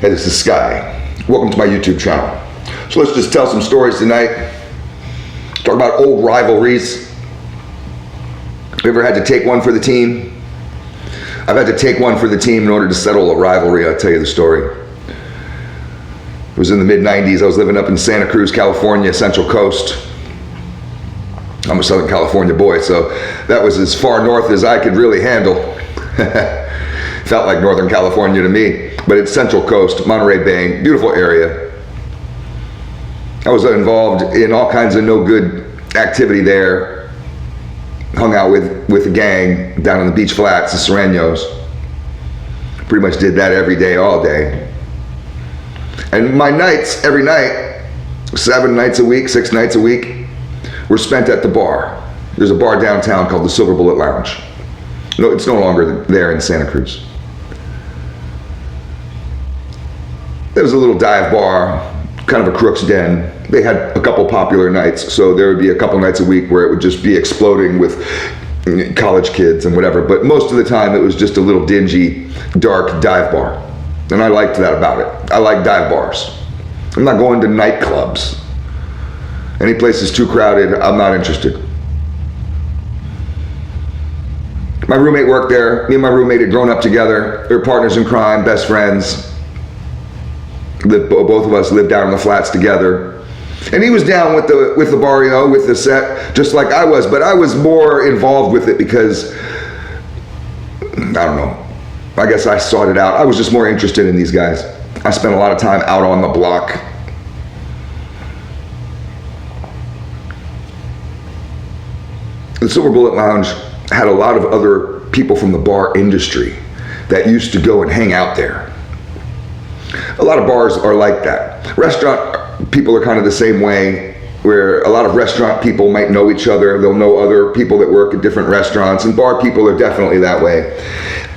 Hey, this is Sky. Welcome to my YouTube channel. So let's just tell some stories tonight. Talk about old rivalries. You ever had to take one for the team? I've had to take one for the team in order to settle a rivalry. I'll tell you the story. It was in the mid-90s. I was living up in Santa Cruz, California, Central Coast. I'm a Southern California boy, so that was as far north as I could really handle. Felt like Northern California to me, but it's Central Coast, Monterey Bay, beautiful area. I was involved in all kinds of no good activity there. Hung out with a gang down in the beach flats, the Serranos. Pretty much did that every day, all day. And my nights, every night, 7 nights a week, 6 nights a week, were spent at the bar. There's a bar downtown called the Silver Bullet Lounge. No, it's no longer there in Santa Cruz. There was a little dive bar, kind of a crook's den. They had a couple popular nights, so there would be a couple nights a week where it would just be exploding with college kids and whatever, but most of the time it was just a little dingy, dark dive bar. And I liked that about it. I like dive bars. I'm not going to nightclubs. Any place is too crowded, I'm not interested. My roommate worked there. Me and my roommate had grown up together. They were partners in crime, best friends. Both of us lived down in the flats together. And he was down with the bar, you know, with the set, just like I was. But I was more involved with it because, I don't know, I guess I sought it out. I was just more interested in these guys. I spent a lot of time out on the block. The Silver Bullet Lounge had a lot of other people from the bar industry that used to go and hang out there. A lot of bars are like that. Restaurant people are kind of the same way, where a lot of restaurant people might know each other. They'll know other people that work at different restaurants, and bar people are definitely that way.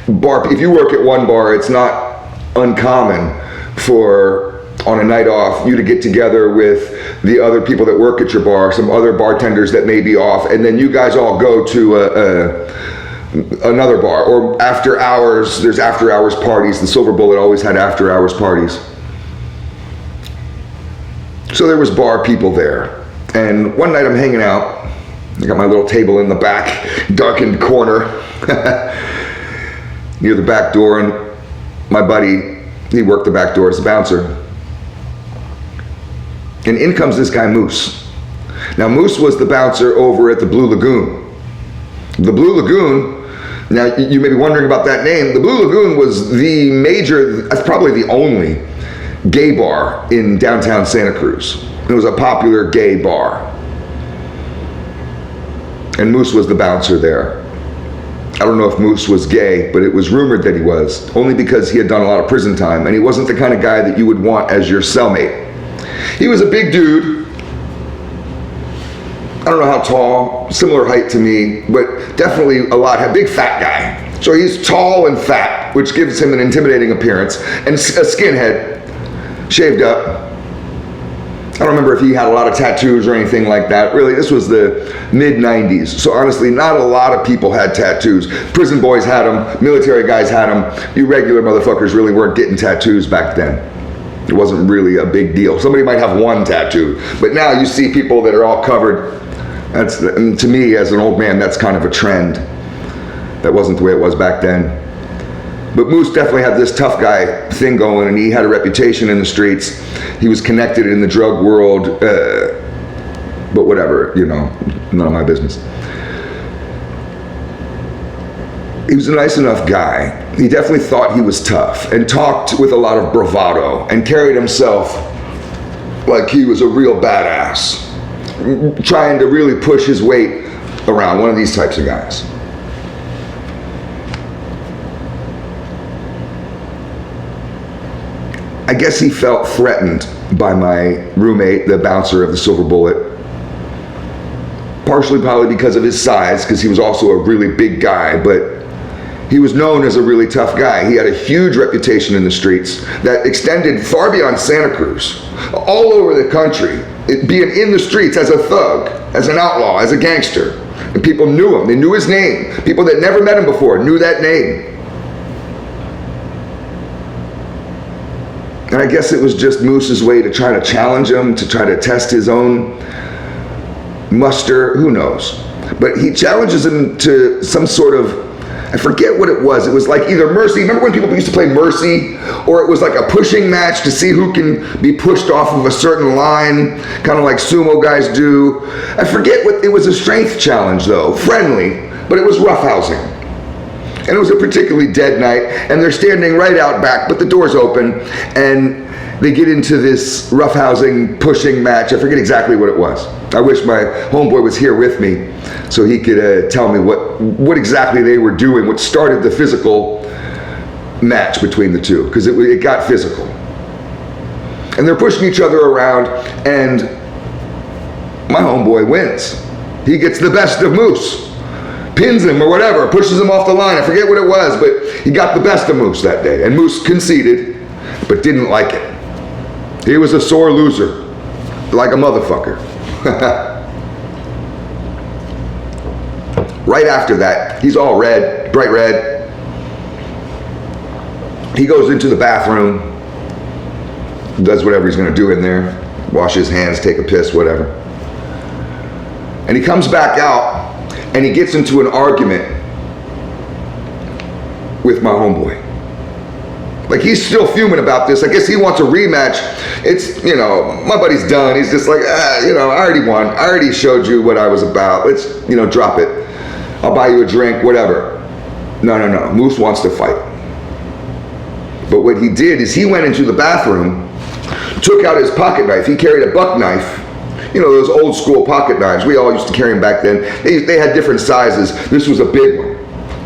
If you work at one bar, it's not uncommon for, on a night off, you to get together with the other people that work at your bar, some other bartenders that may be off, and then you guys all go to another bar, or after hours. There's after hours parties. The Silver Bullet always had after hours parties. So there was bar people there. And one night I'm hanging out. I got my little table in the back, darkened corner, near the back door, and my buddy, he worked the back door as a bouncer. And in comes this guy, Moose. Now, Moose was the bouncer over at the Blue Lagoon. The Blue Lagoon, now you may be wondering about that name. The Blue Lagoon was the major, probably the only gay bar in downtown Santa Cruz. It was a popular gay bar. And Moose was the bouncer there. I don't know if Moose was gay, but it was rumored that he was, only because he had done a lot of prison time, and he wasn't the kind of guy that you would want as your cellmate. He was a big dude. I don't know how tall, similar height to me, but definitely a big fat guy. So he's tall and fat, which gives him an intimidating appearance, and a skinhead, shaved up. I don't remember if he had a lot of tattoos or anything like that. Really, this was the mid-90s. So honestly, not a lot of people had tattoos. Prison boys had them, military guys had them. You regular motherfuckers really weren't getting tattoos back then. It wasn't really a big deal. Somebody might have one tattoo, but now you see people that are all covered. And to me, as an old man, that's kind of a trend. That wasn't the way it was back then. But Moose definitely had this tough guy thing going, and he had a reputation in the streets. He was connected in the drug world, but whatever, you know, none of my business. He was a nice enough guy. He definitely thought he was tough and talked with a lot of bravado and carried himself like he was a real badass, trying to really push his weight around, one of these types of guys. I guess he felt threatened by my roommate, the bouncer of the Silver Bullet. Partially probably because of his size, because he was also a really big guy, but he was known as a really tough guy. He had a huge reputation in the streets that extended far beyond Santa Cruz, all over the country, being in the streets as a thug, as an outlaw, as a gangster. And people knew him. They knew his name. People that never met him before knew that name. And I guess it was just Moose's way to try to challenge him, to try to test his own muster, who knows. But he challenges him to some sort of, I forget what it was. It was like either Mercy. Remember when people used to play Mercy? Or it was like a pushing match to see who can be pushed off of a certain line, kind of like sumo guys do. I forget what, it was a strength challenge though, friendly, but it was roughhousing. And it was a particularly dead night, and they're standing right out back, but the door's open, and they get into this roughhousing, pushing match. I forget exactly what it was. I wish my homeboy was here with me so he could tell me what exactly they were doing, what started the physical match between the two, because it got physical. And they're pushing each other around, and my homeboy wins. He gets the best of Moose. Pins him or whatever, pushes him off the line. I forget what it was, but he got the best of Moose that day. And Moose conceded, but didn't like it. He was a sore loser, like a motherfucker. Right after that, he's all red, bright red. He goes into the bathroom, does whatever he's gonna do in there, wash his hands, take a piss, whatever. And he comes back out, and he gets into an argument with my homeboy. Like, he's still fuming about this. I guess he wants a rematch. It's, you know, my buddy's done. He's just like, you know, I already won. I already showed you what I was about. Let's, you know, drop it. I'll buy you a drink, whatever. No. Moose wants to fight. But what he did is he went into the bathroom, took out his pocket knife. He carried a buck knife. You know, those old school pocket knives. We all used to carry them back then. They had different sizes. This was a big one.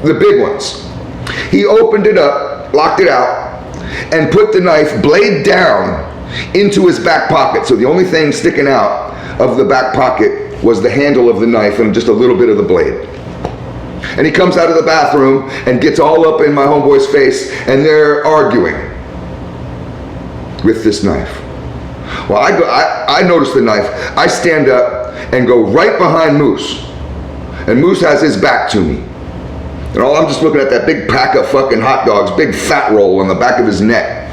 The big ones. He opened it up, locked it out, and put the knife blade down into his back pocket. So the only thing sticking out of the back pocket was the handle of the knife and just a little bit of the blade. And he comes out of the bathroom and gets all up in my homeboy's face, and they're arguing with this knife. Well, I notice the knife. I stand up and go right behind Moose. And Moose has his back to me. And I'm just looking at that big pack of fucking hot dogs, big fat roll on the back of his neck.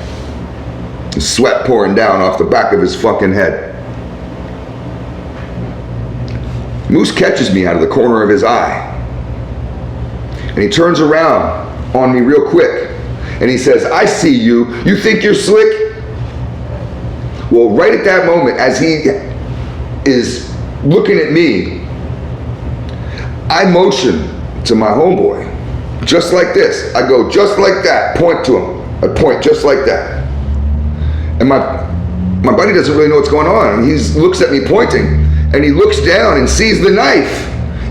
Sweat pouring down off the back of his fucking head. Moose catches me out of the corner of his eye. And he turns around on me real quick. And he says, I see you. You think you're slick? Well, right at that moment, as he is looking at me, I motion to my homeboy, just like this. I go just like that, point to him. I point just like that. And my buddy doesn't really know what's going on. He looks at me pointing, and he looks down and sees the knife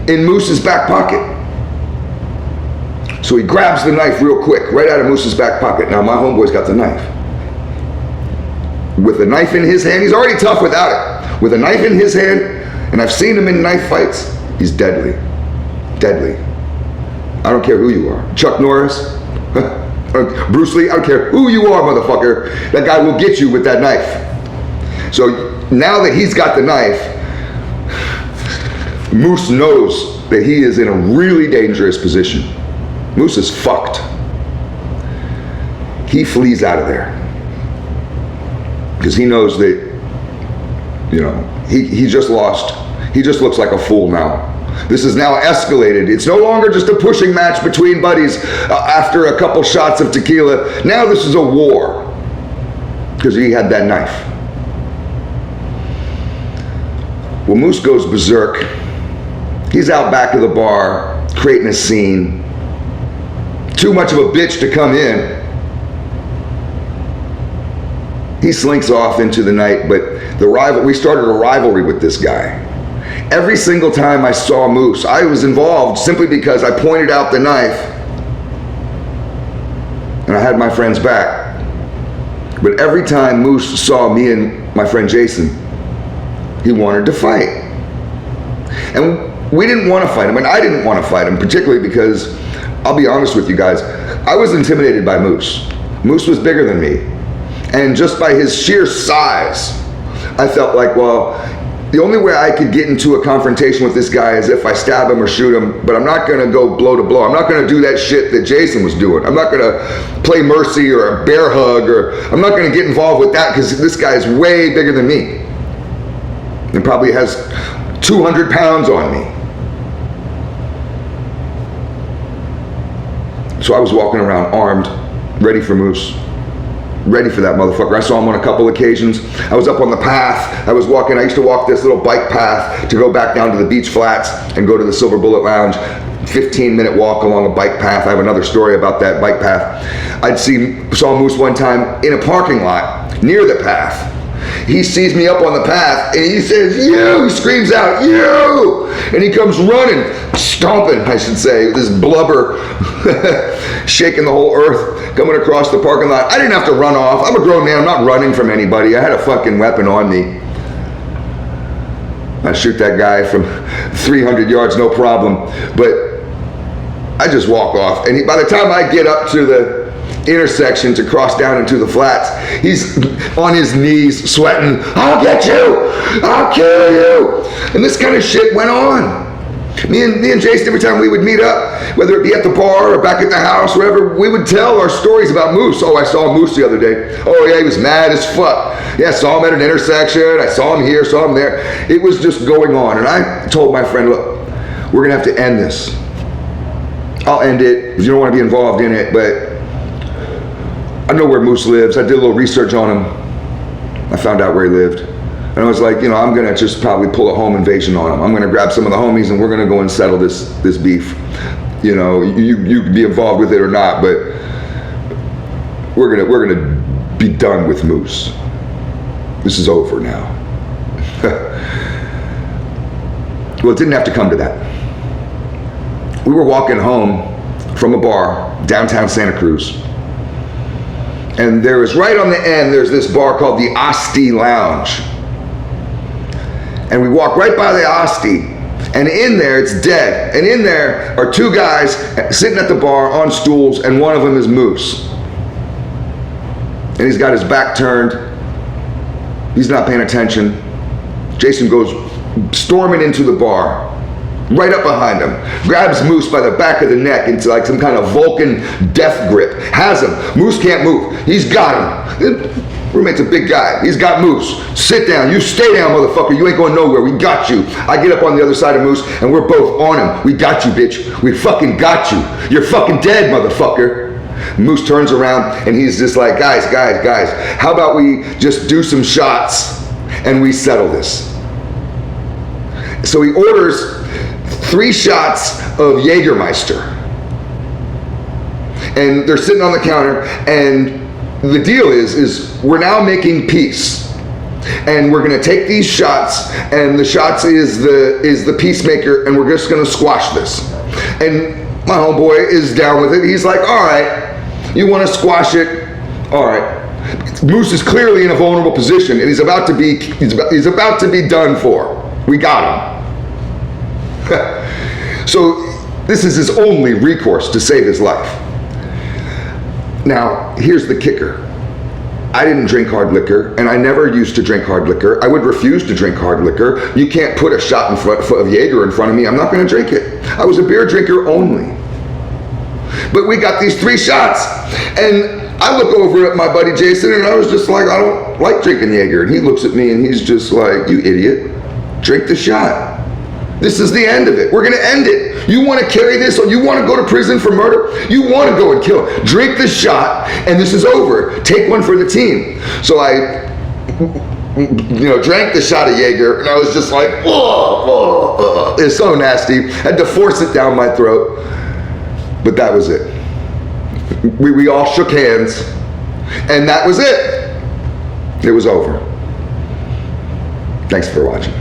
in Moose's back pocket. So he grabs the knife real quick, right out of Moose's back pocket. Now my homeboy's got the knife. With a knife in his hand, he's already tough without it. With a knife in his hand, and I've seen him in knife fights, he's deadly. Deadly. I don't care who you are. Chuck Norris, Bruce Lee, I don't care who you are, motherfucker. That guy will get you with that knife. So now that he's got the knife, Moose knows that he is in a really dangerous position. Moose is fucked. He flees out of there. Because he knows that, you know, he just lost. He just looks like a fool now. This is now escalated. It's no longer just a pushing match between buddies after a couple shots of tequila. Now this is a war. Because he had that knife. Well, Moose goes berserk. He's out back of the bar, creating a scene. Too much of a bitch to come in. He slinks off into the night, but we started a rivalry with this guy. Every single time I saw Moose, I was involved simply because I pointed out the knife and I had my friend's back. But every time Moose saw me and my friend Jason, he wanted to fight. And we didn't want to fight him, and I didn't want to fight him, particularly because, I'll be honest with you guys, I was intimidated by Moose. Moose was bigger than me. And just by his sheer size, I felt like, well, the only way I could get into a confrontation with this guy is if I stab him or shoot him, but I'm not gonna go blow to blow. I'm not gonna do that shit that Jason was doing. I'm not gonna play mercy or a bear hug, or I'm not gonna get involved with that, because this guy is way bigger than me and probably has 200 pounds on me. So I was walking around armed, ready for Moose. Ready for that motherfucker. I saw him on a couple occasions. I was up on the path. I used to walk this little bike path to go back down to the beach flats and go to the Silver Bullet Lounge. 15-minute walk along a bike path. I have another story about that bike path. Saw Moose one time in a parking lot near the path. He sees me up on the path and he says, "You!" He screams out, "You!" And he comes running, stomping, I should say, this blubber, shaking the whole earth, coming across the parking lot. I didn't have to run off. I'm a grown man. I'm not running from anybody. I had a fucking weapon on me. I shoot that guy from 300 yards, no problem. But I just walk off. And by the time I get up to the intersection to cross down into the flats, he's on his knees sweating. "I'll get you! I'll kill you!" And this kind of shit went on. Me and Jason, every time we would meet up, whether it be at the bar or back at the house, wherever, we would tell our stories about Moose. "Oh, I saw Moose the other day. Oh yeah, he was mad as fuck. Yeah, I saw him at an intersection. I saw him here, saw him there." It was just going on. And I told my friend, "Look, we're gonna have to end this. I'll end it, because you don't want to be involved in it, but I know where Moose lives. I did a little research on him. I found out where he lived. And I was like, I'm going to just probably pull a home invasion on him. I'm going to grab some of the homies and we're going to go and settle this beef. You can be involved with it or not, but we're going to be done with Moose. This is over now." Well, it didn't have to come to that. We were walking home from a bar, downtown Santa Cruz. And there is, right on the end, there's this bar called the Asti Lounge. And we walk right by the Asti, and in there, it's dead. And in there are two guys sitting at the bar on stools, and one of them is Moose. And he's got his back turned. He's not paying attention. Jason goes storming into the bar, right up behind him, grabs Moose by the back of the neck into like some kind of Vulcan death grip, has him. Moose can't move. He's got him. Roommate's a big guy. He's got Moose. "Sit down. You stay down, motherfucker. You ain't going nowhere. We got you." I get up on the other side of Moose and we're both on him. "We got you, bitch. We fucking got you. You're fucking dead, motherfucker." Moose turns around and he's just like, guys, how about we just do some shots and we settle this?" So he orders 3 shots of Jägermeister. And they're sitting on the counter, and the deal is we're now making peace. And we're gonna take these shots, and the shots is the peacemaker, and we're just gonna squash this. And my homeboy is down with it. He's like, "All right, you wanna squash it? All right." Moose is clearly in a vulnerable position, and he's about to be done for. We got him. So this is his only recourse to save his life. Now, here's the kicker. I didn't drink hard liquor, and I never used to drink hard liquor. I would refuse to drink hard liquor. You can't put a shot of Jaeger in front of me. I'm not going to drink it. I was a beer drinker only. But we got these 3 shots, and I look over at my buddy Jason, and I was just like, "I don't like drinking Jaeger." And he looks at me, and he's just like, "You idiot. Drink the shot. This is the end of it. We're going to end it. You want to carry this, or you want to go to prison for murder? You want to go and kill. Drink the shot, and this is over. Take one for the team." So I, drank the shot of Jaeger, and I was just like, it's so nasty. I had to force it down my throat. But that was it. We all shook hands, and that was it. It was over. Thanks for watching.